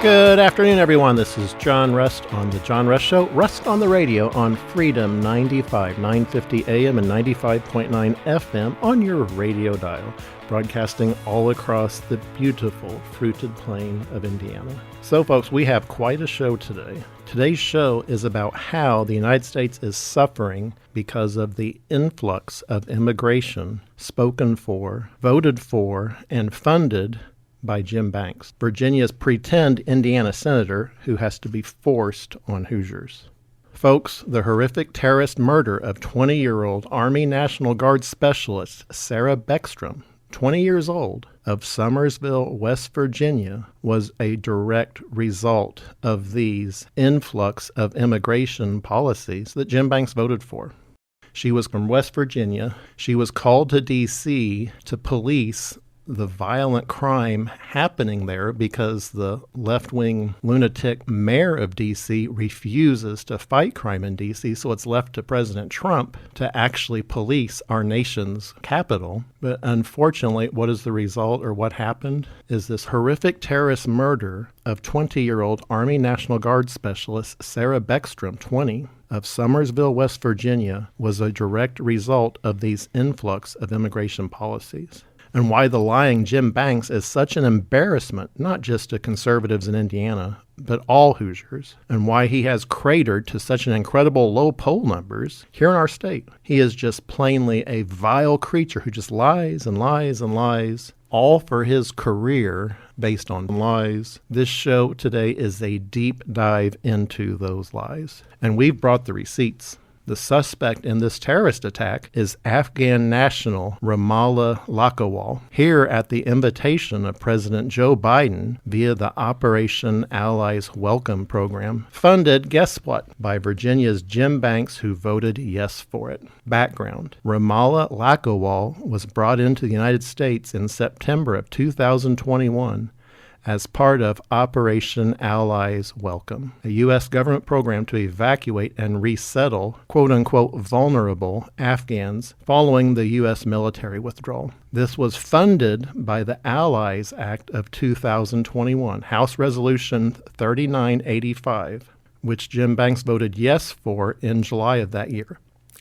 Good afternoon, everyone. This is John Rust on The John Rust Show. Rust on the radio on Freedom 95, 950 AM and 95.9 FM on your radio dial, broadcasting all across the beautiful fruited plain of Indiana. So, folks, we have quite a show today. Today's show is about how the United States is suffering because of the influx of immigration spoken for, voted for, and funded by Jim Banks, Virginia's pretend Indiana senator who has to be forced on Hoosiers. Folks, the horrific terrorist murder of 20-year-old Army National Guard specialist Sarah Beckstrom, 20 years old, of Summersville, West Virginia, was a direct result of these influx of immigration policies that Jim Banks voted for. She was from West Virginia. She was called to D.C. to police the violent crime happening there because the left-wing lunatic mayor of D.C. refuses to fight crime in D.C., so it's left to President Trump to actually police our nation's capital. But unfortunately, what is the result, or what happened, is this horrific terrorist murder of 20-year-old Army National Guard specialist Sarah Beckstrom, 20, of Summersville, West Virginia, was a direct result of these influx of immigration policies. And why the lying Jim Banks is such an embarrassment, not just to conservatives in Indiana, but all Hoosiers, and why he has cratered to such an incredible low poll numbers here in our state. He is just plainly a vile creature who just lies and lies and lies, all for his career based on lies. This show today is a deep dive into those lies, and we've brought the receipts. The suspect in this terrorist attack is Afghan national Ramallah Lakawal, here at the invitation of President Joe Biden via the Operation Allies Welcome program, funded, guess what, by Virginia's Jim Banks, who voted yes for it. Background: Ramallah Lakawal was brought into the United States in September of 2021 as part of Operation Allies Welcome, a U.S. government program to evacuate and resettle quote-unquote vulnerable Afghans following the U.S. military withdrawal. This was funded by the Allies Act of 2021, House Resolution 3985, which Jim Banks voted yes for in July of that year,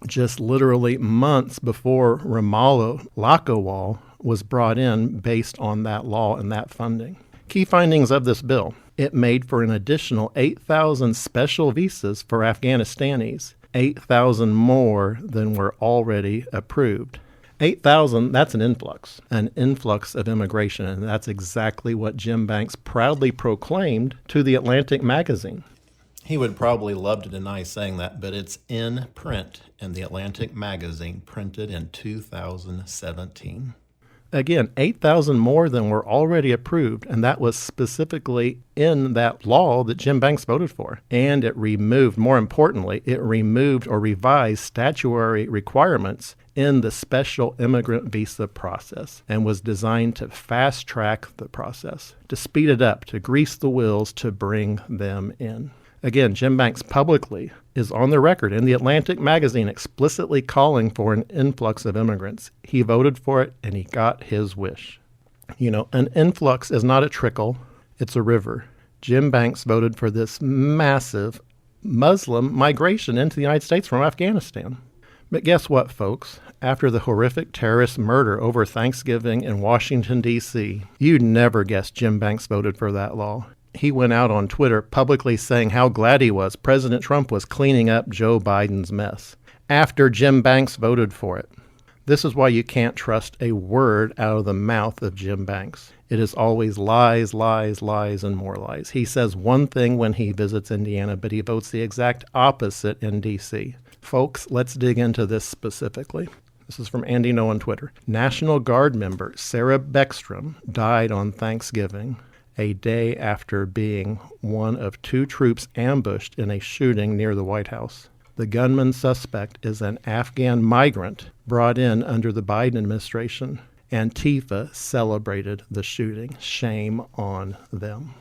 just literally months before Ramallah Lakawal was brought in based on that law and that funding. Key findings of this bill: it made for an additional 8,000 special visas for Afghanistanis, 8,000 more than were already approved. 8,000, that's an influx of immigration, and that's exactly what Jim Banks proudly proclaimed to the Atlantic magazine. He would probably love to deny saying that, but it's in print in the Atlantic magazine, printed in 2017. Again, 8,000 more than were already approved, and that was specifically in that law that Jim Banks voted for. And it removed, more importantly, it removed or revised statutory requirements in the special immigrant visa process and was designed to fast-track the process, to speed it up, to grease the wheels, to bring them in. Again, Jim Banks publicly is on the record in the Atlantic magazine explicitly calling for an influx of immigrants. He voted for it, and he got his wish. You know, an influx is not a trickle, it's a river. Jim Banks voted for this massive Muslim migration into the United States from Afghanistan. But guess what, folks? After the horrific terrorist murder over Thanksgiving in Washington, D.C., you'd never guess Jim Banks voted for that law. He went out on Twitter publicly saying how glad he was President Trump was cleaning up Joe Biden's mess after Jim Banks voted for it. This is why you can't trust a word out of the mouth of Jim Banks. It is always lies, lies, lies, and more lies. He says one thing when he visits Indiana, but he votes the exact opposite in D.C. Folks, let's dig into this specifically. This is from Andy No on Twitter. National Guard member Sarah Beckstrom died on Thanksgiving, a day after being one of two troops ambushed in a shooting near the White House. The gunman suspect is an Afghan migrant brought in under the Biden administration. Antifa celebrated the shooting. Shame on them.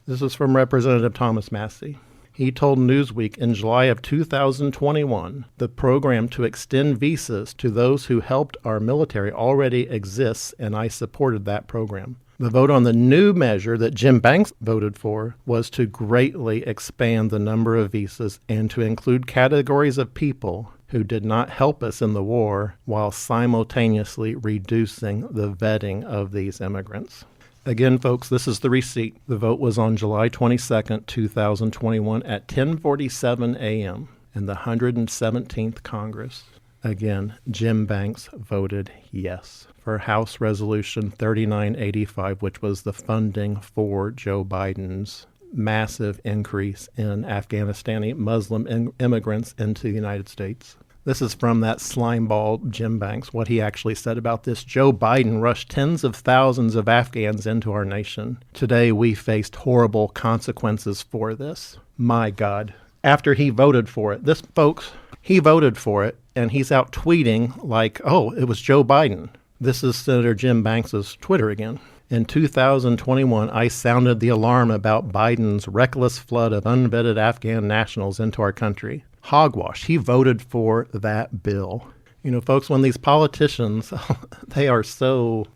This is from Representative Thomas Massey. He told Newsweek in July of 2021, the program to extend visas to those who helped our military already exists, and I supported that program. The vote on the new measure that Jim Banks voted for was to greatly expand the number of visas and to include categories of people who did not help us in the war while simultaneously reducing the vetting of these immigrants. Again, folks, this is the receipt. The vote was on July 22nd, 2021 at 10:47 a.m. in the 117th Congress. Again, Jim Banks voted yes for House Resolution 3985, which was the funding for Joe Biden's massive increase in Afghanistani Muslim immigrants into the United States. This is from that slimeball Jim Banks, what he actually said about this. Joe Biden rushed tens of thousands of Afghans into our nation. Today, we faced horrible consequences for this. My God. After he voted for it, he voted for it, and he's out tweeting like, oh, it was Joe Biden. This is Senator Jim Banks' Twitter again. In 2021, I sounded the alarm about Biden's reckless flood of unvetted Afghan nationals into our country. Hogwash. He voted for that bill. You know, folks, when these politicians, they are so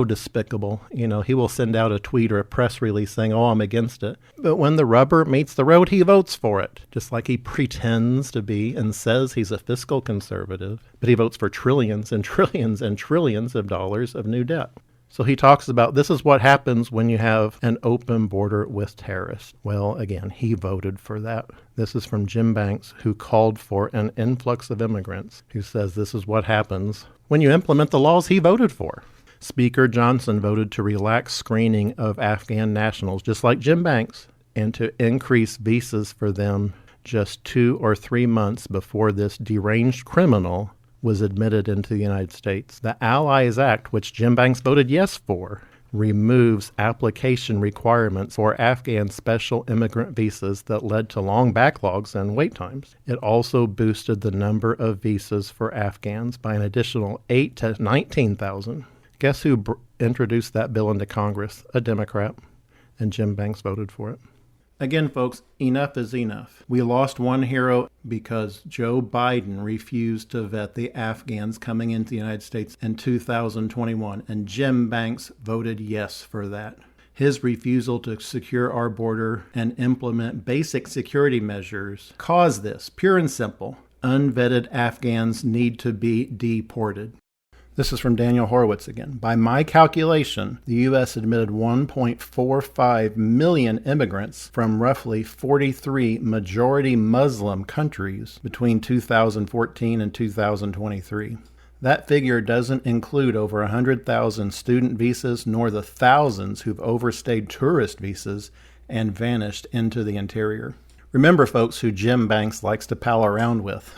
despicable. You know, he will send out a tweet or a press release saying, oh, I'm against it. But when the rubber meets the road, he votes for it. Just like he pretends to be and says he's a fiscal conservative, but he votes for trillions and trillions and trillions of dollars of new debt. So he talks about this is what happens when you have an open border with terrorists. Well, again, he voted for that. This is from Jim Banks, who called for an influx of immigrants, who says this is what happens when you implement the laws he voted for. Speaker Johnson voted to relax screening of Afghan nationals, just like Jim Banks, and to increase visas for them just 2 or 3 months before this deranged criminal was admitted into the United States. The Allies Act, which Jim Banks voted yes for, removes application requirements for Afghan special immigrant visas that led to long backlogs and wait times. It also boosted the number of visas for Afghans by an additional 8,000 to 19,000. Guess who introduced that bill into Congress? A Democrat. And Jim Banks voted for it. Again, folks, enough is enough. We lost one hero because Joe Biden refused to vet the Afghans coming into the United States in 2021, and Jim Banks voted yes for that. His refusal to secure our border and implement basic security measures caused this, pure and simple. Unvetted Afghans need to be deported. This is from Daniel Horowitz again. By my calculation, the U.S. admitted 1.45 million immigrants from roughly 43 majority Muslim countries between 2014 and 2023. That figure doesn't include over 100,000 student visas nor the thousands who've overstayed tourist visas and vanished into the interior. Remember, folks, who Jim Banks likes to pal around with.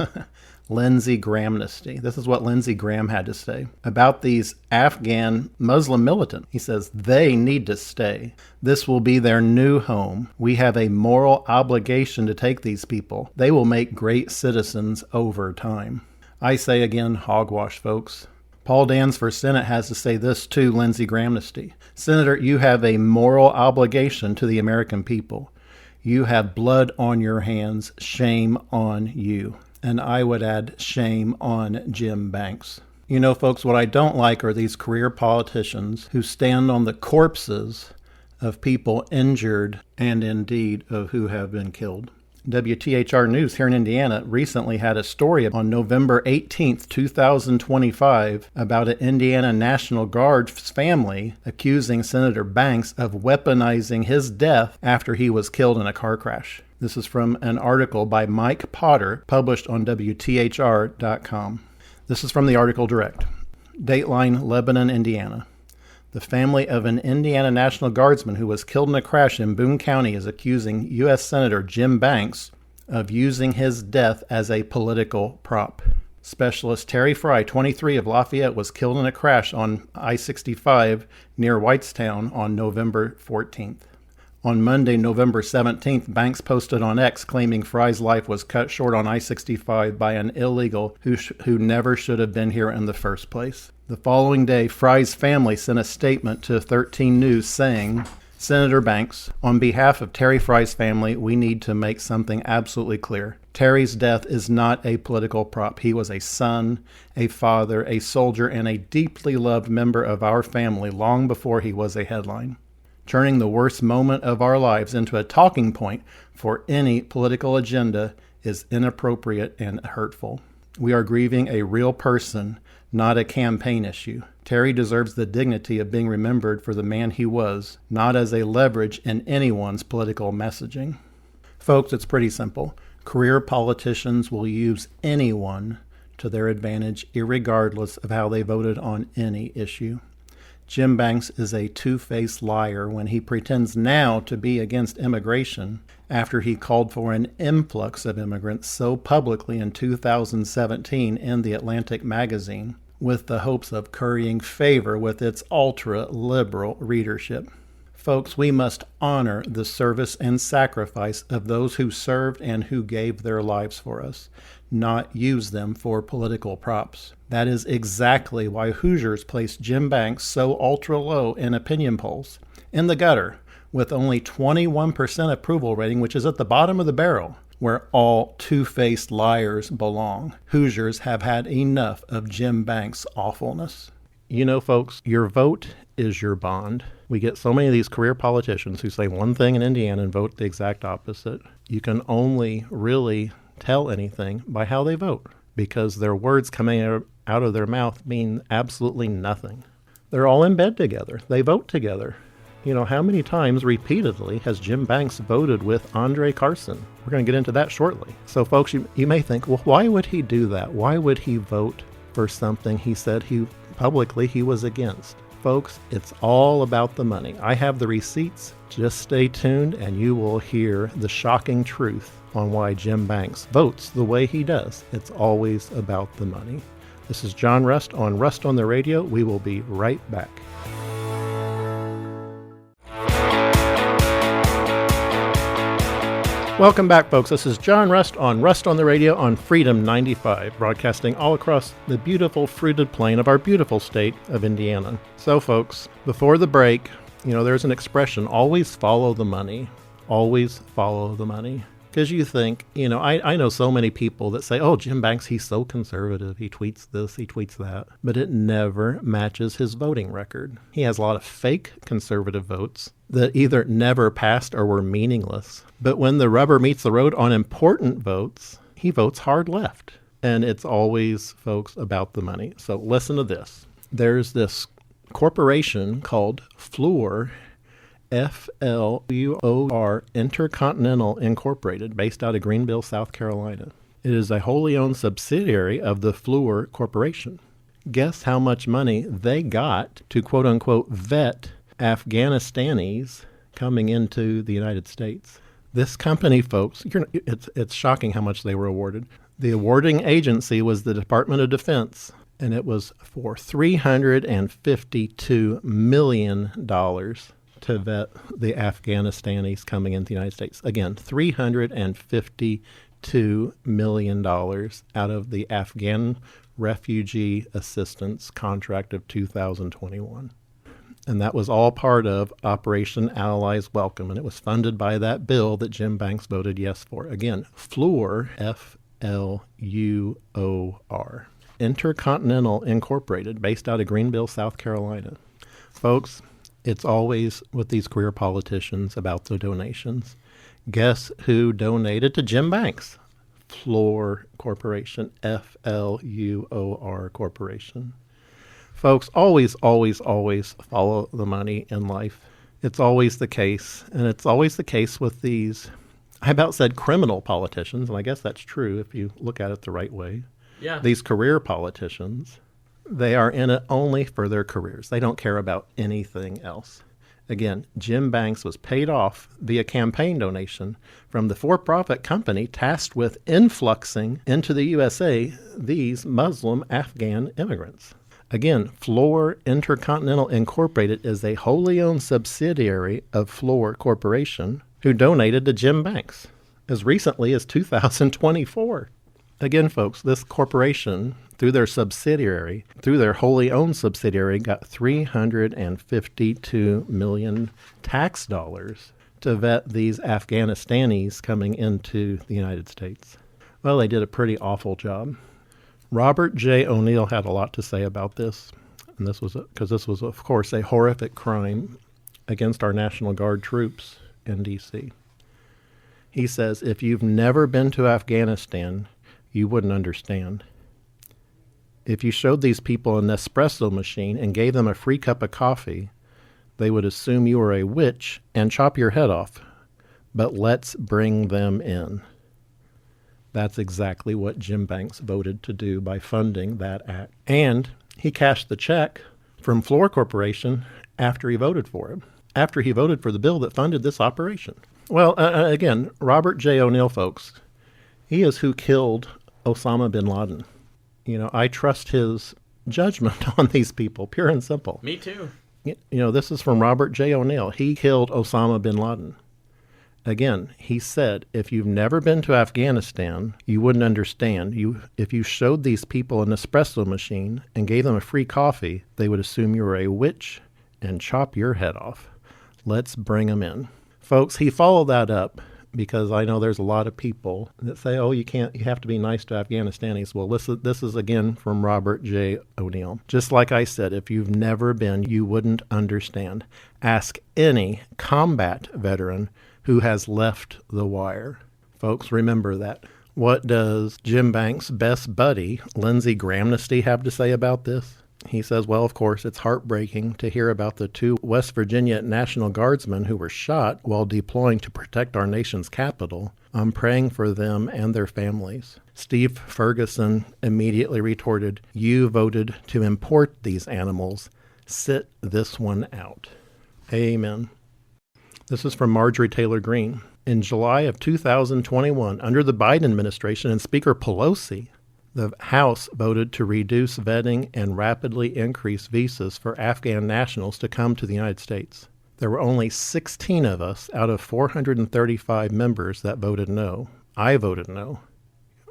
Lindsey Grahamnesty. This is what Lindsey Graham had to say about these Afghan Muslim militants. He says, they need to stay. This will be their new home. We have a moral obligation to take these people. They will make great citizens over time. I say again, hogwash, folks. Paul Dans for Senate has to say this to Lindsey Grahamnesty. Senator, you have a moral obligation to the American people. You have blood on your hands. Shame on you. And I would add shame on Jim Banks. You know, folks, what I don't like are these career politicians who stand on the corpses of people injured and indeed of who have been killed. WTHR News here in Indiana recently had a story on November 18th, 2025 about an Indiana National Guard's family accusing Senator Banks of weaponizing his death after he was killed in a car crash. This is from an article by Mike Potter, published on WTHR.com. This is from the article direct. Dateline, Lebanon, Indiana. The family of an Indiana National Guardsman who was killed in a crash in Boone County is accusing U.S. Senator Jim Banks of using his death as a political prop. Specialist Terry Fry, 23, of Lafayette, was killed in a crash on I-65 near Whitestown on November 14th. On Monday, November 17th, Banks posted on X claiming Fry's life was cut short on I-65 by an illegal who never should have been here in the first place. The following day, Fry's family sent a statement to 13 News saying, Senator Banks, on behalf of Terry Fry's family, we need to make something absolutely clear. Terry's death is not a political prop. He was a son, a father, a soldier, and a deeply loved member of our family long before he was a headline. Turning the worst moment of our lives into a talking point for any political agenda is inappropriate and hurtful. We are grieving a real person, not a campaign issue. Terry deserves the dignity of being remembered for the man he was, not as a leverage in anyone's political messaging. Folks, it's pretty simple. Career politicians will use anyone to their advantage, irregardless of how they voted on any issue. Jim Banks is a two-faced liar when he pretends now to be against immigration after he called for an influx of immigrants so publicly in 2017 in the Atlantic magazine, with the hopes of currying favor with its ultra-liberal readership. Folks, we must honor the service and sacrifice of those who served and who gave their lives for us, not use them for political props. That is exactly why Hoosiers placed Jim Banks so ultra-low in opinion polls, in the gutter, with only 21% approval rating, which is at the bottom of the barrel, where all two-faced liars belong. Hoosiers have had enough of Jim Banks' awfulness. You know, folks, your vote is your bond. We get so many of these career politicians who say one thing in Indiana and vote the exact opposite. You can only really tell anything by how they vote, because their words coming out of their mouth mean absolutely nothing. They're all in bed together. They vote together. You know, how many times repeatedly has Jim Banks voted with Andre Carson? We're going to get into that shortly. So, folks, you may think, well, why would he do that? Why would he vote for something he said publicly he was against? Folks, it's all about the money. I have the receipts. Just stay tuned and you will hear the shocking truth on why Jim Banks votes the way he does. It's always about the money. This is John Rust on Rust on the Radio. We will be right back. Welcome back, folks. This is John Rust on the Radio on Freedom 95, broadcasting all across the beautiful fruited plain of our beautiful state of Indiana. So, folks, before the break, there's an expression, always follow the money. Always follow the money. Because you think, I know so many people that say, oh, Jim Banks, he's so conservative. He tweets this, he tweets that. But it never matches his voting record. He has a lot of fake conservative votes that either never passed or were meaningless. But when the rubber meets the road on important votes, he votes hard left. And it's always, folks, about the money. So listen to this. There's this corporation called Fluor, F-L-U-O-R, Intercontinental Incorporated, based out of Greenville, South Carolina. It is a wholly owned subsidiary of the Fluor Corporation. Guess how much money they got to, quote-unquote, vet Afghanistanis coming into the United States. This company, folks, it's shocking how much they were awarded. The awarding agency was the Department of Defense, and it was for $352 million to vet the Afghanistanis coming into the United States. Again, $352 million out of the Afghan Refugee Assistance Contract of 2021. And that was all part of Operation Allies Welcome, and it was funded by that bill that Jim Banks voted yes for. Again, Fluor, F-L-U-O-R, Intercontinental Incorporated, based out of Greenville, South Carolina. Folks, it's always with these career politicians about the donations. Guess who donated to Jim Banks? Fluor Corporation, F-L-U-O-R Corporation. Folks, always, always, always follow the money in life. It's always the case, and it's always the case with these, I about said criminal politicians, and I guess that's true if you look at it the right way. Yeah. These career politicians, they are in it only for their careers. They don't care about anything else. Again, Jim Banks was paid off via campaign donation from the for-profit company tasked with influxing into the USA these Muslim Afghan immigrants. Again, Fluor Intercontinental Incorporated is a wholly owned subsidiary of Fluor Corporation who donated to Jim Banks as recently as 2024. Again, folks, this corporation, through their wholly owned subsidiary, got $352 million tax dollars to vet these Afghanistanis coming into the United States. Well, they did a pretty awful job. Robert J. O'Neill had a lot to say about this, and this was of course, a horrific crime against our National Guard troops in D.C. He says, if you've never been to Afghanistan, you wouldn't understand. If you showed these people an espresso machine and gave them a free cup of coffee, they would assume you were a witch and chop your head off. But let's bring them in. That's exactly what Jim Banks voted to do by funding that act. And he cashed the check from Floor Corporation after he voted for it, after he voted for the bill that funded this operation. Well, again, Robert J. O'Neill, folks, he is who killed Osama bin Laden. You know, I trust his judgment on these people, pure and simple. Me too. You know, this is from Robert J. O'Neill. He killed Osama bin Laden. Again, he said, if you've never been to Afghanistan, you wouldn't understand. If you showed these people an espresso machine and gave them a free coffee, they would assume you were a witch and chop your head off. Let's bring them in. Folks, he followed that up because I know there's a lot of people that say, oh, you have to be nice to Afghanistanis. Well, this is again from Robert J. O'Neill. Just like I said, if you've never been, you wouldn't understand. Ask any combat veteran who has left the wire. Folks, remember that. What does Jim Banks' best buddy, Lindsey Grahamnesty, have to say about this? He says, well, of course, it's heartbreaking to hear about the 2 West Virginia National Guardsmen who were shot while deploying to protect our nation's capital. I'm praying for them and their families. Steve Ferguson immediately retorted, you voted to import these animals. Sit this one out. Amen. This is from Marjorie Taylor Greene. In July of 2021, under the Biden administration and Speaker Pelosi, the House voted to reduce vetting and rapidly increase visas for Afghan nationals to come to the United States. There were only 16 of us out of 435 members that voted no. I voted no.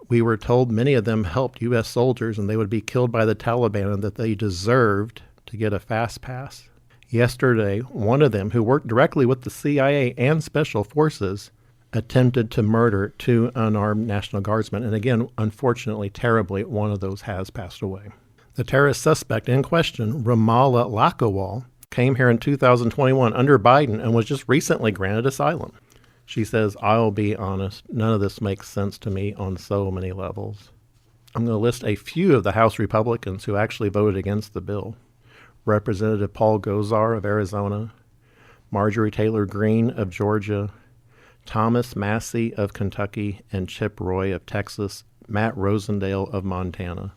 We were told many of them helped U.S. soldiers and they would be killed by the Taliban and that they deserved to get a fast pass. Yesterday, one of them, who worked directly with the CIA and Special Forces, attempted to murder 2 unarmed National Guardsmen. And again, unfortunately, terribly, one of those has passed away. The terrorist suspect in question, Ramallah Lakawal, came here in 2021 under Biden and was just recently granted asylum. She says, I'll be honest, none of this makes sense to me on so many levels. I'm going to list a few of the House Republicans who actually voted against the bill. Representative Paul Gosar of Arizona, Marjorie Taylor Greene of Georgia, Thomas Massey of Kentucky, and Chip Roy of Texas, Matt Rosendale of Montana.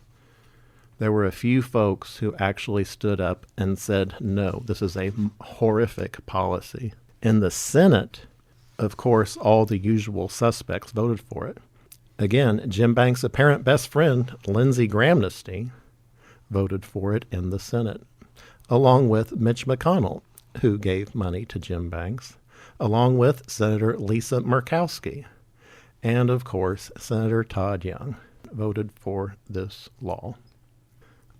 There were a few folks who actually stood up and said, no, this is a horrific policy. In the Senate, of course, all the usual suspects voted for it. Again, Jim Banks' apparent best friend, Lindsey Grahamnesty, voted for it in the Senate, along with Mitch McConnell, who gave money to Jim Banks, along with Senator Lisa Murkowski, and, of course, Senator Todd Young voted for this law.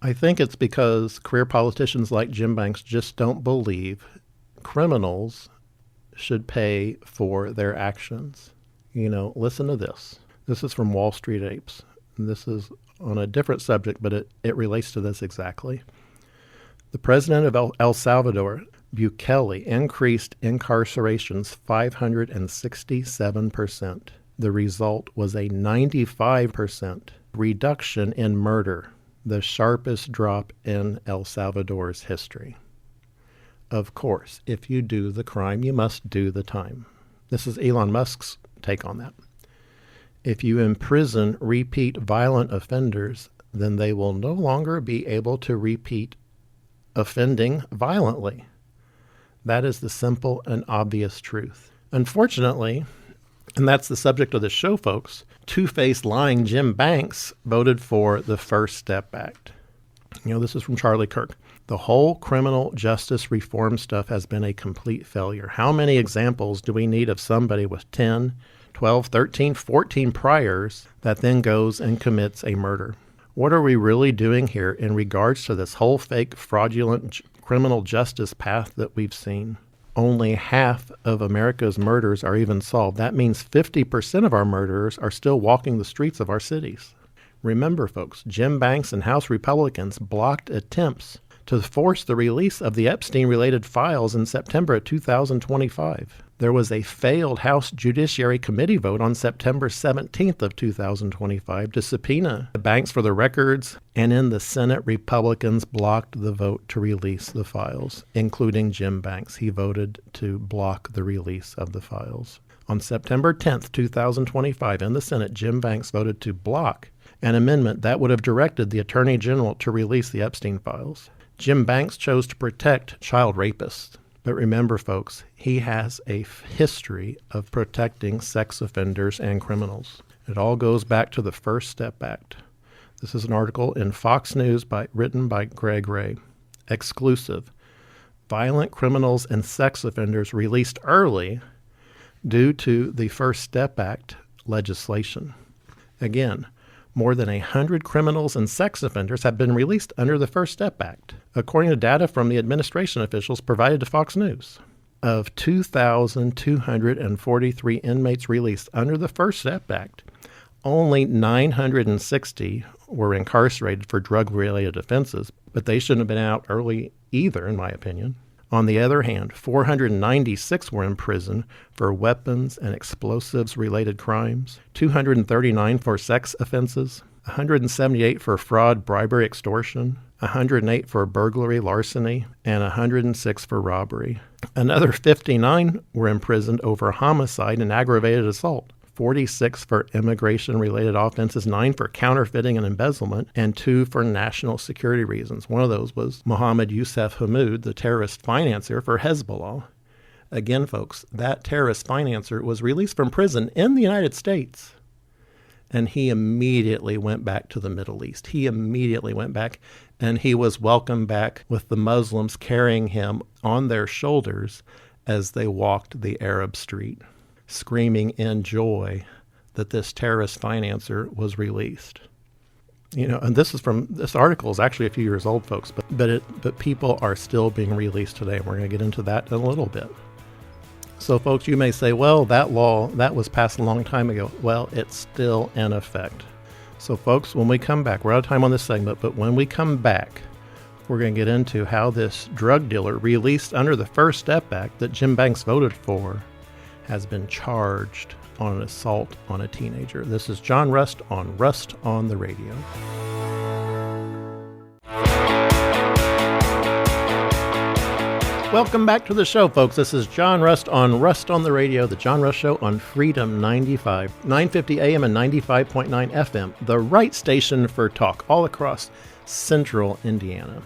I think it's because career politicians like Jim Banks just don't believe criminals should pay for their actions. You know, listen to this. This is from Wall Street Apes. And this is on a different subject, but it relates to this exactly. The president of El Salvador, Bukele, increased incarcerations 567%. The result was a 95% reduction in murder, the sharpest drop in El Salvador's history. Of course, if you do the crime, you must do the time. This is Elon Musk's take on that. If you imprison repeat violent offenders, then they will no longer be able to repeat offending violently. That is the simple and obvious truth. Unfortunately, and that's the subject of the show, folks, two-faced lying Jim Banks voted for the First Step Act. You know, this is from Charlie Kirk. The whole criminal justice reform stuff has been a complete failure. How many examples do we need of somebody with 10, 12, 13, 14 priors that then goes and commits a murder? What are we really doing here in regards to this whole fake, fraudulent criminal justice path that we've seen? only half of America's murders are even solved. That means 50% of our murderers are still walking the streets of our cities. Remember, folks, Jim Banks and House Republicans blocked attempts to force the release of the Epstein-related files in September of 2025. There was a failed House Judiciary Committee vote on September 17th of 2025 to subpoena the banks for the records, and in the Senate, Republicans blocked the vote to release the files, including Jim Banks. He voted to block the release of the files. On September 10th, 2025, in the Senate, Jim Banks voted to block an amendment that would have directed the Attorney General to release the Epstein files. Jim Banks chose to protect child rapists. But remember, folks, he has a history of protecting sex offenders and criminals. It all goes back to the First Step Act. This is an article in Fox News written by Greg Ray. Exclusive. Violent criminals and sex offenders released early due to the First Step Act legislation. Again, more than 100 criminals and sex offenders have been released under the First Step Act, according to data from the administration officials provided to Fox News. Of 2,243 inmates released under the First Step Act, only 960 were incarcerated for drug-related offenses, but they shouldn't have been out early either, in my opinion. On the other hand, 496 were in prison for weapons and explosives-related crimes, 239 for sex offenses, 178 for fraud, bribery, extortion, 108 for burglary, larceny, and 106 for robbery. Another 59 were imprisoned over homicide and aggravated assault, 46 for immigration-related offenses, 9 for counterfeiting and embezzlement, and 2 for national security reasons. One of those was Mohammed Youssef Hammoud, the terrorist financier for Hezbollah. Again, folks, that terrorist financier was released from prison in the United States, and he immediately went back to the Middle East. He immediately went back, and he was welcomed back with the Muslims carrying him on their shoulders as they walked the Arab street, screaming in joy that this terrorist financier was released. And this article is actually a few years old, folks, but people are still being released today. We're going to get into that in a little bit. So, folks, you may say, well, that law, that was passed a long time ago. Well, it's still in effect. So, folks, when we come back, we're out of time on this segment, but when we come back, we're going to get into how this drug dealer released under the First Step Act that Jim Banks voted for has been charged on an assault on a teenager. This is John Rust on the Radio. Welcome back to the show, folks. This is John Rust on the Radio, the John Rust Show on Freedom 95, 950 AM and 95.9 FM, the right station for talk all across central Indiana.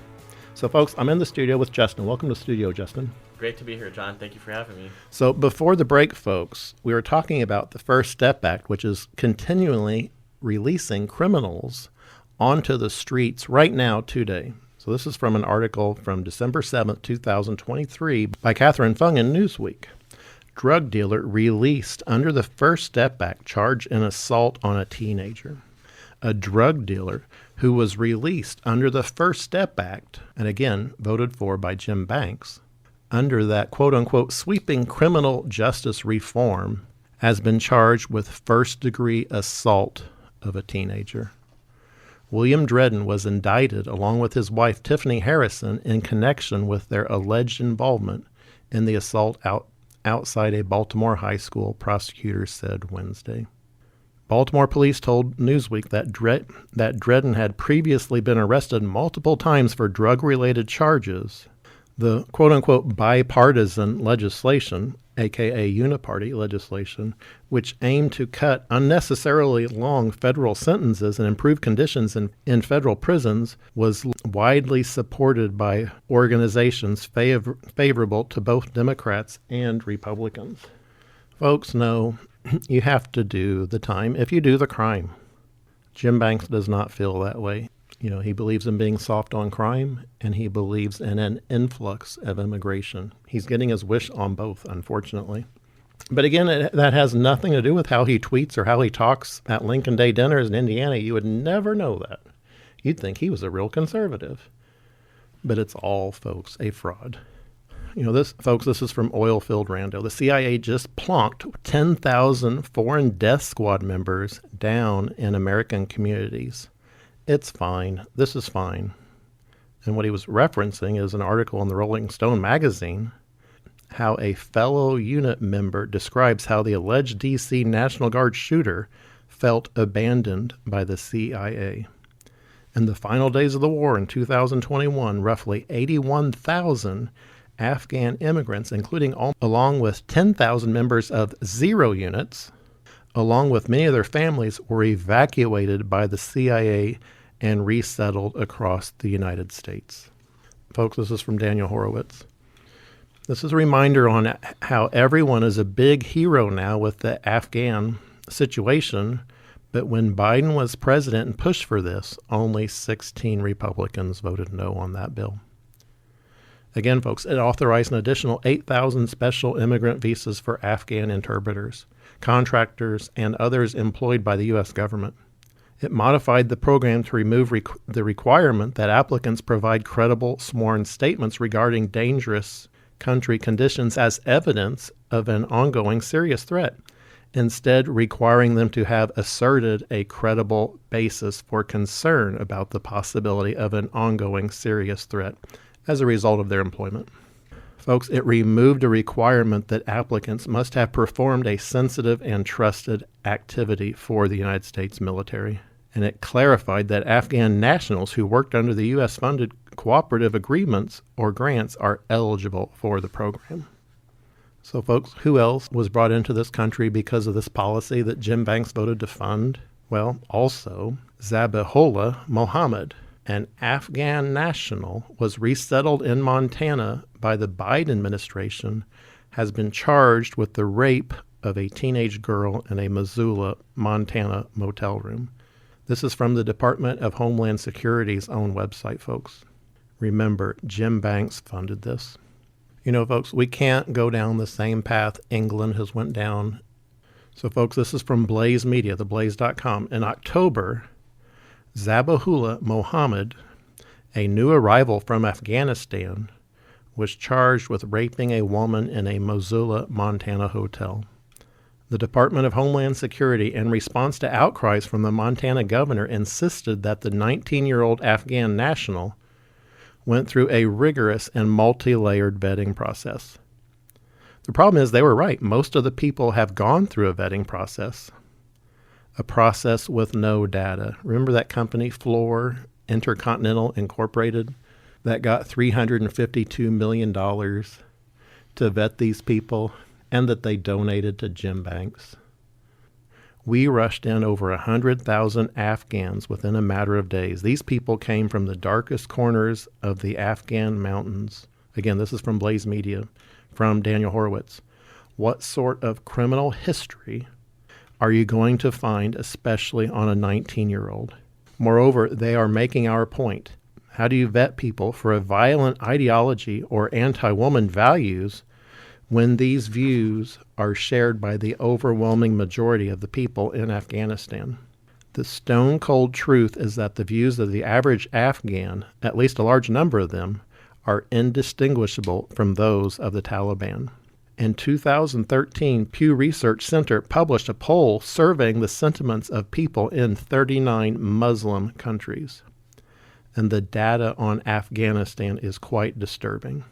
So, folks, I'm in the studio with Justin. Welcome to the studio, Justin. Great to be here, John. Thank you for having me. So before the break, folks, we were talking about the First Step Act, which is continually releasing criminals onto the streets right now today. So this is from an article from December 7th, 2023 by Catherine Fung in Newsweek. Drug dealer released under the First Step Act charged in assault on a teenager. A drug dealer who was released under the First Step Act, and again voted for by Jim Banks, under that quote-unquote sweeping criminal justice reform, has been charged with first-degree assault of a teenager. William Dredden was indicted along with his wife Tiffany Harrison in connection with their alleged involvement in the assault outside a Baltimore high school, prosecutors said Wednesday. Baltimore police told Newsweek that Dredden had previously been arrested multiple times for drug-related charges. The quote-unquote bipartisan legislation, aka uniparty legislation, which aimed to cut unnecessarily long federal sentences and improve conditions in federal prisons, was widely supported by organizations favorable to both Democrats and Republicans. Folks, no, you have to do the time if you do the crime. Jim Banks does not feel that way. He believes in being soft on crime, and he believes in an influx of immigration. He's getting his wish on both, unfortunately. But again, that has nothing to do with how he tweets or how he talks at Lincoln Day dinners in Indiana. You would never know that. You'd think he was a real conservative. But it's all, folks, a fraud. This is from Oilfield Rando. The CIA just plonked 10,000 foreign death squad members down in American communities. It's fine. This is fine. And what he was referencing is an article in the Rolling Stone magazine, how a fellow unit member describes how the alleged D.C. National Guard shooter felt abandoned by the CIA. In the final days of the war in 2021, roughly 81,000 Afghan immigrants, along with 10,000 members of Zero units, along with many of their families, were evacuated by the CIA and resettled across the United States. Folks, this is from Daniel Horowitz. This is a reminder on how everyone is a big hero now with the Afghan situation, but when Biden was president and pushed for this, only 16 Republicans voted no on that bill. Again, folks, it authorized an additional 8,000 special immigrant visas for Afghan interpreters, contractors, and others employed by the U.S. government. It modified the program to remove the requirement that applicants provide credible sworn statements regarding dangerous country conditions as evidence of an ongoing serious threat, instead requiring them to have asserted a credible basis for concern about the possibility of an ongoing serious threat as a result of their employment. Folks, it removed a requirement that applicants must have performed a sensitive and trusted activity for the United States military. And it clarified that Afghan nationals who worked under the U.S.-funded cooperative agreements or grants are eligible for the program. So, folks, who else was brought into this country because of this policy that Jim Banks voted to fund? Well, also, Zabihullah Mohammed, an Afghan national, was resettled in Montana by the Biden administration, has been charged with the rape of a teenage girl in a Missoula, Montana motel room. This is from the Department of Homeland Security's own website, folks. Remember, Jim Banks funded this. Folks, we can't go down the same path England has went down. So, folks, this is from Blaze Media, theblaze.com. In October, Zabihullah Mohammed, a new arrival from Afghanistan, was charged with raping a woman in a Missoula, Montana hotel. The Department of Homeland Security, in response to outcries from the Montana governor, insisted that the 19-year-old Afghan national went through a rigorous and multi-layered vetting process. The problem is they were right. Most of the people have gone through a vetting process, a process with no data. Remember that company, Floor Intercontinental Incorporated, that got $352 million to vet these people and that they donated to Jim Banks? We rushed in over 100,000 Afghans within a matter of days. These people came from the darkest corners of the Afghan mountains. Again, this is from Blaze Media, from Daniel Horowitz. What sort of criminal history are you going to find, especially on a 19-year-old? Moreover, they are making our point. How do you vet people for a violent ideology or anti-woman values when these views are shared by the overwhelming majority of the people in Afghanistan? The stone-cold truth is that the views of the average Afghan, at least a large number of them, are indistinguishable from those of the Taliban. In 2013, Pew Research Center published a poll surveying the sentiments of people in 39 Muslim countries. And the data on Afghanistan is quite disturbing.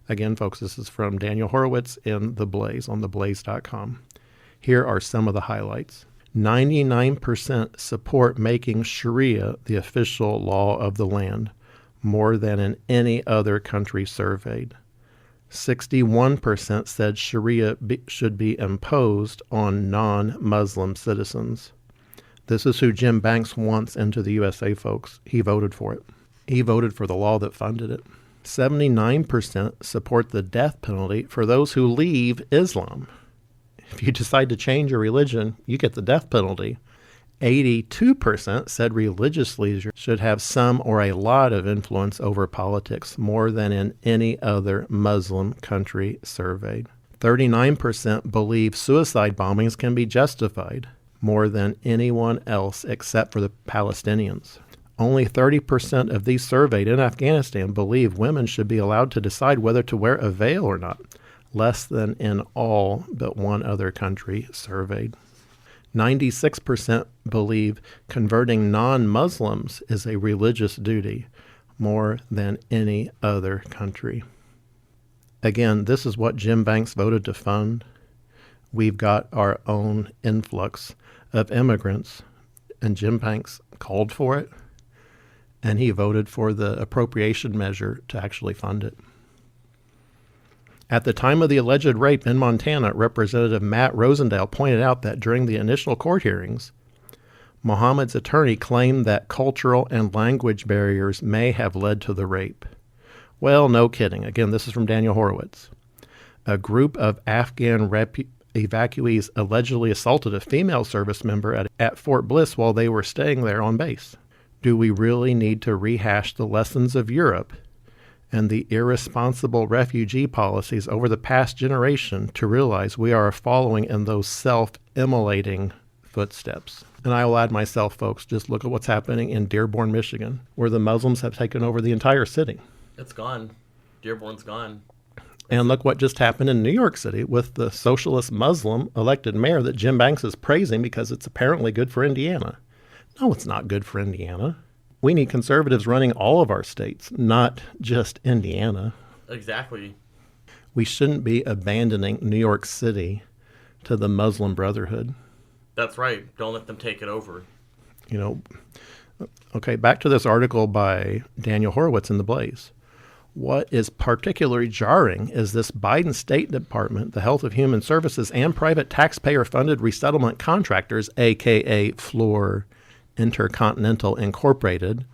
Again, folks, this is from Daniel Horowitz in The Blaze on theblaze.com. Here are some of the highlights. 99% support making Sharia the official law of the land, more than in any other country surveyed. 61% said Sharia should be imposed on non-Muslim citizens. This is who Jim Banks wants into the USA, folks. He voted for it. He voted for the law that funded it. 79% support the death penalty for those who leave Islam. If you decide to change your religion, you get the death penalty. 82% said religious leaders should have some or a lot of influence over politics, more than in any other Muslim country surveyed. 39% believe suicide bombings can be justified, more than anyone else except for the Palestinians. Only 30% of these surveyed in Afghanistan believe women should be allowed to decide whether to wear a veil or not, less than in all but one other country surveyed. 96% believe converting non-Muslims is a religious duty, more than any other country. Again, this is what Jim Banks voted to fund. We've got our own influx of immigrants, and Jim Banks called for it, and he voted for the appropriation measure to actually fund it. At the time of the alleged rape in Montana, Representative Matt Rosendale pointed out that during the initial court hearings, Muhammad's attorney claimed that cultural and language barriers may have led to the rape. Well, no kidding. Again, this is from Daniel Horowitz. A group of Afghan evacuees allegedly assaulted a female service member at Fort Bliss while they were staying there on base. Do we really need to rehash the lessons of Europe and the irresponsible refugee policies over the past generation to realize we are following in those self-immolating footsteps? And I will add myself, folks, just look at what's happening in Dearborn, Michigan, where the Muslims have taken over the entire city. It's gone. Dearborn's gone. And look what just happened in New York City with the socialist Muslim elected mayor that Jim Banks is praising because it's apparently good for Indiana. No, it's not good for Indiana. We need conservatives running all of our states, not just Indiana. Exactly. We shouldn't be abandoning New York City to the Muslim Brotherhood. That's right. Don't let them take it over. You know, okay, back to this article by Daniel Horowitz in The Blaze. What is particularly jarring is this Biden State Department, the Health of Human Services, and private taxpayer-funded resettlement contractors, a.k.a. Fluor Intercontinental Incorporated,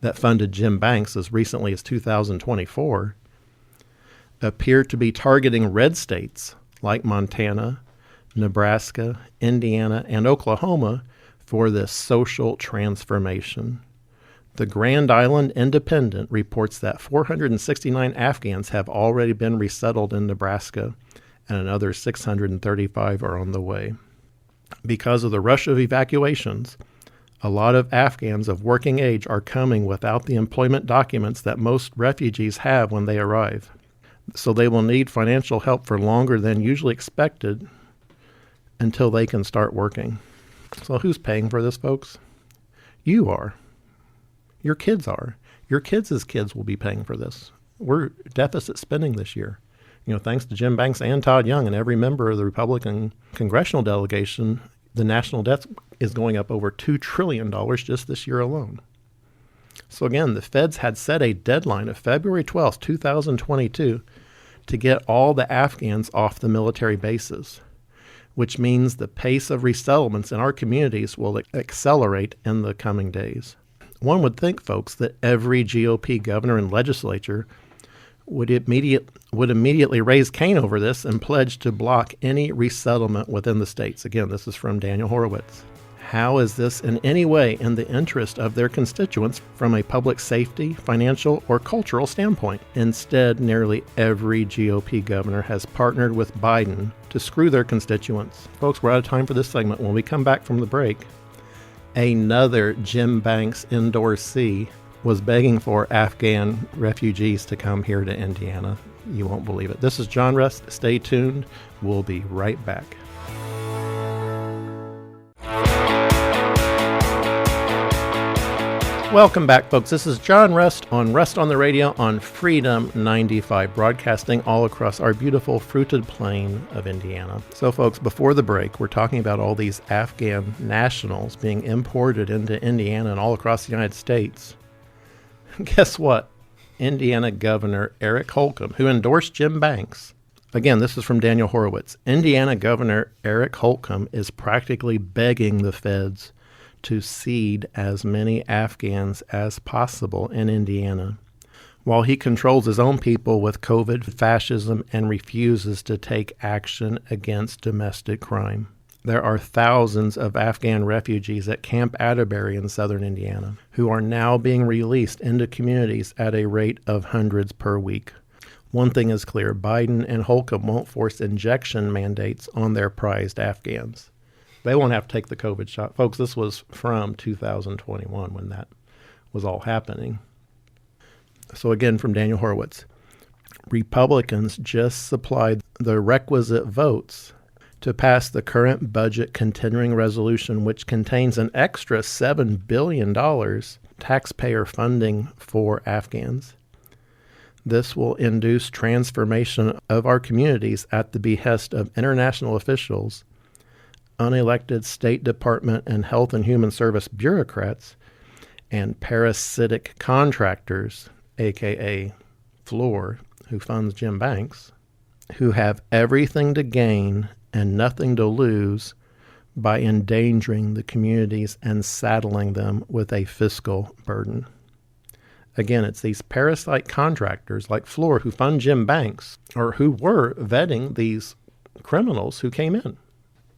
that funded Jim Banks as recently as 2024, appear to be targeting red states like Montana, Nebraska, Indiana, and Oklahoma for this social transformation. The Grand Island Independent reports that 469 Afghans have already been resettled in Nebraska, and another 635 are on the way. Because of the rush of evacuations, a lot of Afghans of working age are coming without the employment documents that most refugees have when they arrive. So they will need financial help for longer than usually expected until they can start working. So who's paying for this, folks? You are. Your kids are. Your kids' kids will be paying for this. We're deficit spending this year. You know, thanks to Jim Banks and Todd Young and every member of the Republican congressional delegation, the national debt is going up over $2 trillion just this year alone. So again, the feds had set a deadline of February 12th, 2022 to get all the Afghans off the military bases, which means the pace of resettlements in our communities will accelerate in the coming days. One would think, folks, that every GOP governor and legislature would immediately raise Cain over this and pledge to block any resettlement within the states. Again, this is from Daniel Horowitz. How is this in any way in the interest of their constituents from a public safety, financial, or cultural standpoint? Instead, nearly every GOP governor has partnered with Biden to screw their constituents. Folks, we're out of time for this segment. When we come back from the break, another Jim Banks endorsee was begging for Afghan refugees to come here to Indiana. You won't believe it. This is John Rust. Stay tuned. We'll be right back. Welcome back, folks. This is John Rust on Rust on the Radio on Freedom 95, broadcasting all across our beautiful fruited plain of Indiana. So, folks, before the break, we're talking about all these Afghan nationals being imported into Indiana and all across the United States. Guess what? Indiana Governor Eric Holcomb, who endorsed Jim Banks. Again, this is from Daniel Horowitz. Indiana Governor Eric Holcomb is practically begging the feds to seed as many Afghans as possible in Indiana, while he controls his own people with COVID fascism and refuses to take action against domestic crime. There are thousands of Afghan refugees at Camp Atterbury in southern Indiana who are now being released into communities at a rate of hundreds per week. One thing is clear, Biden and Holcomb won't force injection mandates on their prized Afghans. They won't have to take the COVID shot. Folks, this was from 2021 was all happening. So again, from Daniel Horowitz, Republicans just supplied the requisite votes to pass the current budget continuing resolution, which contains an extra $7 billion taxpayer funding for Afghans. This will induce transformation of our communities at the behest of international officials, unelected State Department and Health and Human Service bureaucrats, and parasitic contractors, aka Floor, who funds Jim Banks, who have everything to gain and nothing to lose by endangering the communities and saddling them with a fiscal burden. Again, it's these parasite contractors like Floor who fund Jim Banks, or who were vetting these criminals who came in.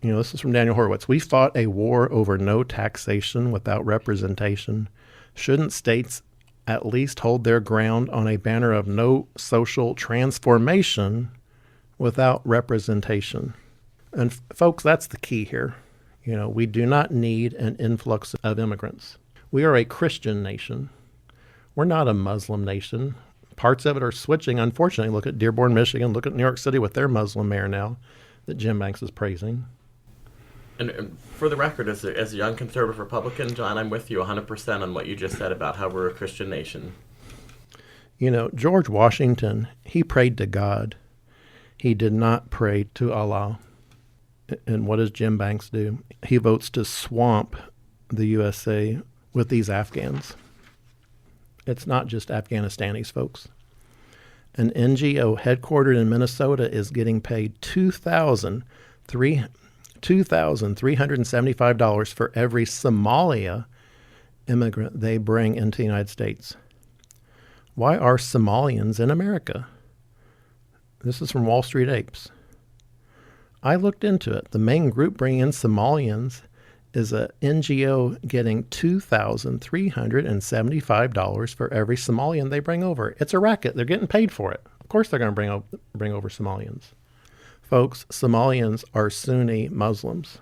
This is from Daniel Horowitz. We fought a war over no taxation without representation. Shouldn't states at least hold their ground on a banner of no social transformation without representation? And folks, that's the key here. We do not need an influx of immigrants. We are a Christian nation. We're not a Muslim nation. Parts of it are switching. Unfortunately, look at Dearborn, Michigan. Look at New York City with their Muslim mayor now that Jim Banks is praising. And for the record, as a young conservative Republican, John, I'm with you 100% on what you just said about how we're a Christian nation. George Washington, he prayed to God. He did not pray to Allah. And what does Jim Banks do? He votes to swamp the USA with these Afghans. It's not just Afghanistanis, folks. An NGO headquartered in Minnesota is getting paid $2,375 for every Somalia immigrant they bring into the United States. Why are Somalians in America? This is from Wall Street Apes. I looked into it. The main group bringing in Somalians is a NGO getting $2,375 for every Somalian they bring over. It's a racket. They're getting paid for it. Of course they're going to bring over Somalians. Folks, Somalians are Sunni Muslims.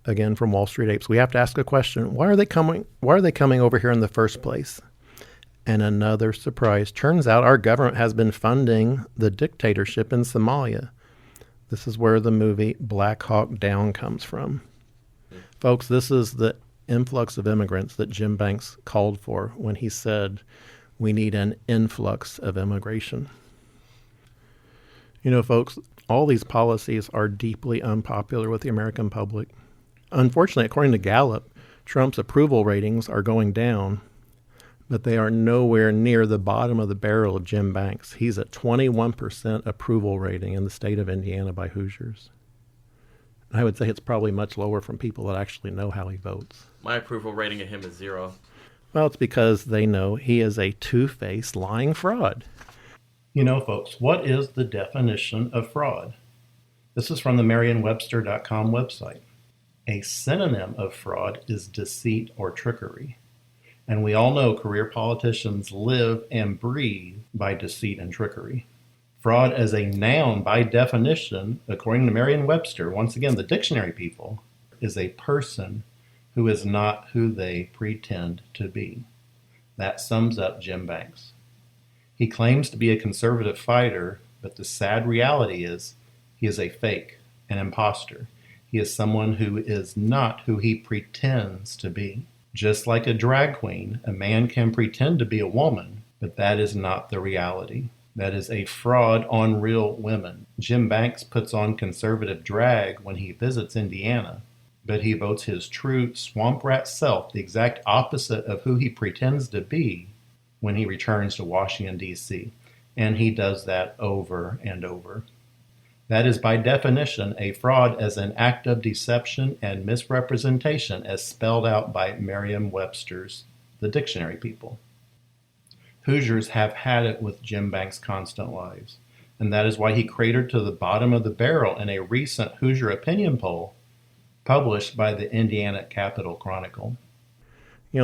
Again, from Wall Street Apes. We have to ask a question. Why are they coming over here in the first place? And another surprise. Turns out our government has been funding the dictatorship in Somalia. This is where the movie Black Hawk Down comes from. Folks, this is the influx of immigrants that Jim Banks called for when he said we need an influx of immigration. Folks, all these policies are deeply unpopular with the American public. Unfortunately, according to Gallup, Trump's approval ratings are going down, but they are nowhere near the bottom of the barrel of Jim Banks. He's at 21% approval rating in the state of Indiana by Hoosiers. I would say it's probably much lower from people that actually know how he votes. My approval rating of him is 0. Well, it's because they know he is a two-faced lying fraud. Folks, what is the definition of fraud? This is from the Merriam-Webster.com website. A synonym of fraud is deceit or trickery. And we all know career politicians live and breathe by deceit and trickery. Fraud as a noun, by definition, according to Merriam-Webster, once again, the dictionary people, is a person who is not who they pretend to be. That sums up Jim Banks. He claims to be a conservative fighter, but the sad reality is he is a fake, an imposter. He is someone who is not who he pretends to be. Just like a drag queen, a man can pretend to be a woman, but that is not the reality. That is a fraud on real women. Jim Banks puts on conservative drag when he visits Indiana, but he votes his true swamp rat self, the exact opposite of who he pretends to be, when he returns to Washington, D.C. And he does that over and over. That is by definition a fraud as an act of deception and misrepresentation as spelled out by Merriam-Webster's, the dictionary people. Hoosiers have had it with Jim Banks' constant lies, and that is why he cratered to the bottom of the barrel in a recent Hoosier opinion poll published by the Indiana Capital Chronicle.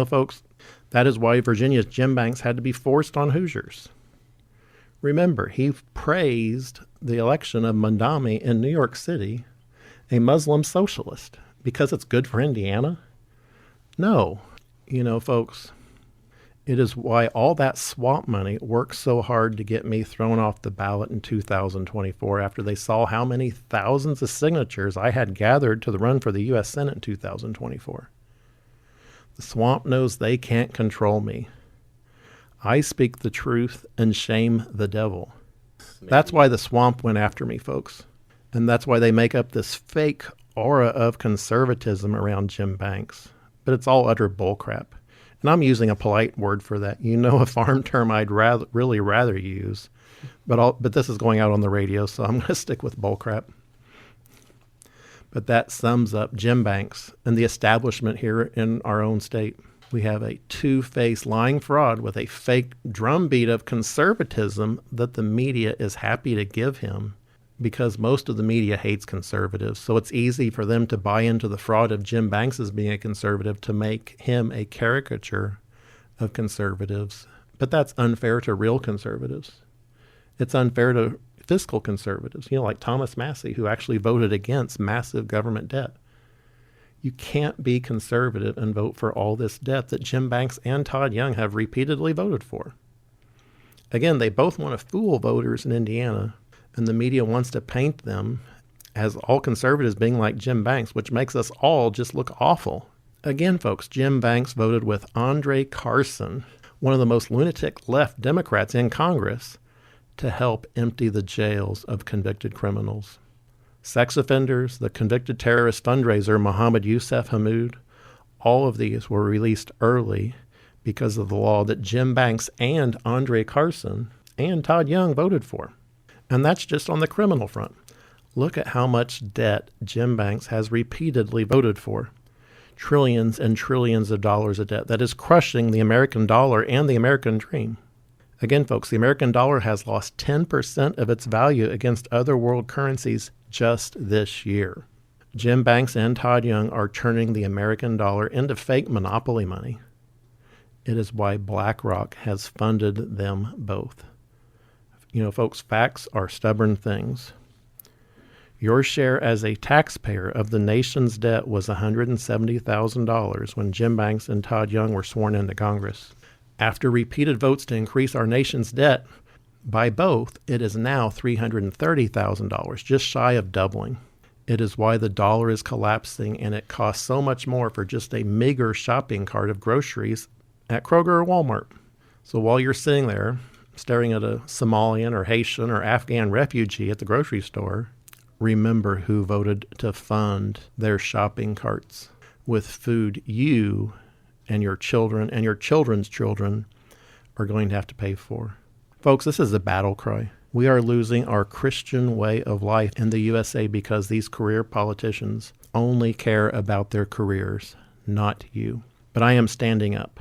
Folks, that is why Virginia's Jim Banks had to be forced on Hoosiers. Remember, he praised the election of Mondami in New York City, a Muslim socialist, because it's good for Indiana? No. Folks, It is why all that swamp money worked so hard to get me thrown off the ballot in 2024 after they saw how many thousands of signatures I had gathered to the run for the U.S. Senate in 2024. The swamp knows they can't control me. I speak the truth and shame the devil. That's why the swamp went after me, folks. And that's why they make up this fake aura of conservatism around Jim Banks. But it's all utter bullcrap. And I'm using a polite word for that. You know, a farm term I'd really rather use. But this is going out on the radio, so I'm going to stick with bullcrap. But that sums up Jim Banks and the establishment here in our own state. We have a two-faced lying fraud with a fake drumbeat of conservatism that the media is happy to give him because most of the media hates conservatives. So it's easy for them to buy into the fraud of Jim Banks as being a conservative to make him a caricature of conservatives. But that's unfair to real conservatives. It's unfair to fiscal conservatives, like Thomas Massey, who actually voted against massive government debt. You can't be conservative and vote for all this debt that Jim Banks and Todd Young have repeatedly voted for. Again, they both want to fool voters in Indiana, and the media wants to paint them as all conservatives being like Jim Banks, which makes us all just look awful. Again, folks, Jim Banks voted with Andre Carson, one of the most lunatic left Democrats in Congress, to help empty the jails of convicted criminals. Sex offenders, the convicted terrorist fundraiser Mohammed Youssef Hammoud, all of these were released early because of the law that Jim Banks and Andre Carson and Todd Young voted for. And that's just on the criminal front. Look at how much debt Jim Banks has repeatedly voted for. Trillions and trillions of dollars of debt that is crushing the American dollar and the American dream. Again, folks, the American dollar has lost 10% of its value against other world currencies just this year. Jim Banks and Todd Young are turning the American dollar into fake monopoly money. It is why BlackRock has funded them both. Folks, facts are stubborn things. Your share as a taxpayer of the nation's debt was $170,000 when Jim Banks and Todd Young were sworn into Congress. After repeated votes to increase our nation's debt by both, it is now $330,000, just shy of doubling. It is why the dollar is collapsing, and it costs so much more for just a meager shopping cart of groceries at Kroger or Walmart. So while you're sitting there staring at a Somalian or Haitian or Afghan refugee at the grocery store, remember who voted to fund their shopping carts with food you and your children and your children's children are going to have to pay for. Folks, this is a battle cry. We are losing our Christian way of life in the USA because these career politicians only care about their careers, not you. But I am standing up.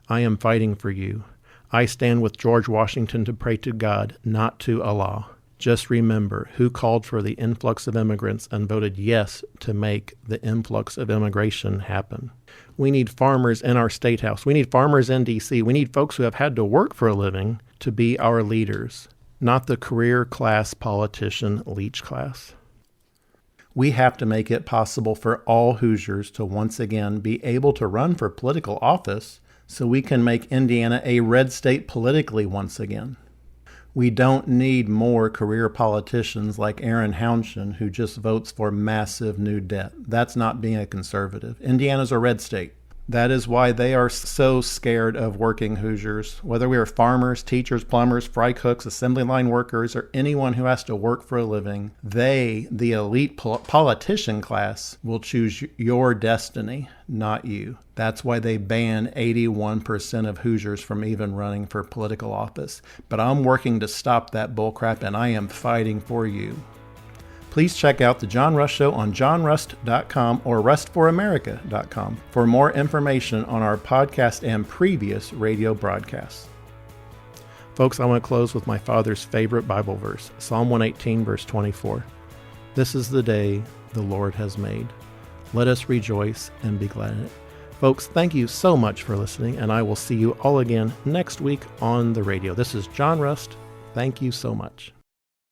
I am fighting for you. I stand with George Washington to pray to God, not to Allah. Just remember who called for the influx of immigrants and voted yes to make the influx of immigration happen. We need farmers in our state house. We need farmers in D.C. We need folks who have had to work for a living to be our leaders, not the career class politician leech class. We have to make it possible for all Hoosiers to once again be able to run for political office so we can make Indiana a red state politically once again. We don't need more career politicians like Aaron Hounshin who just votes for massive new debt. That's not being a conservative. Indiana's a red state. That is why they are so scared of working Hoosiers. Whether we are farmers, teachers, plumbers, fry cooks, assembly line workers, or anyone who has to work for a living, they, the elite politician class, will choose your destiny, not you. That's why they ban 81% of Hoosiers from even running for political office. But I'm working to stop that bullcrap, and I am fighting for you. Please check out The John Rust Show on johnrust.com or rustforamerica.com for more information on our podcast and previous radio broadcasts. Folks, I want to close with my father's favorite Bible verse, Psalm 118, verse 24. This is the day the Lord has made. Let us rejoice and be glad in it. Folks, thank you so much for listening, and I will see you all again next week on the radio. This is John Rust. Thank you so much.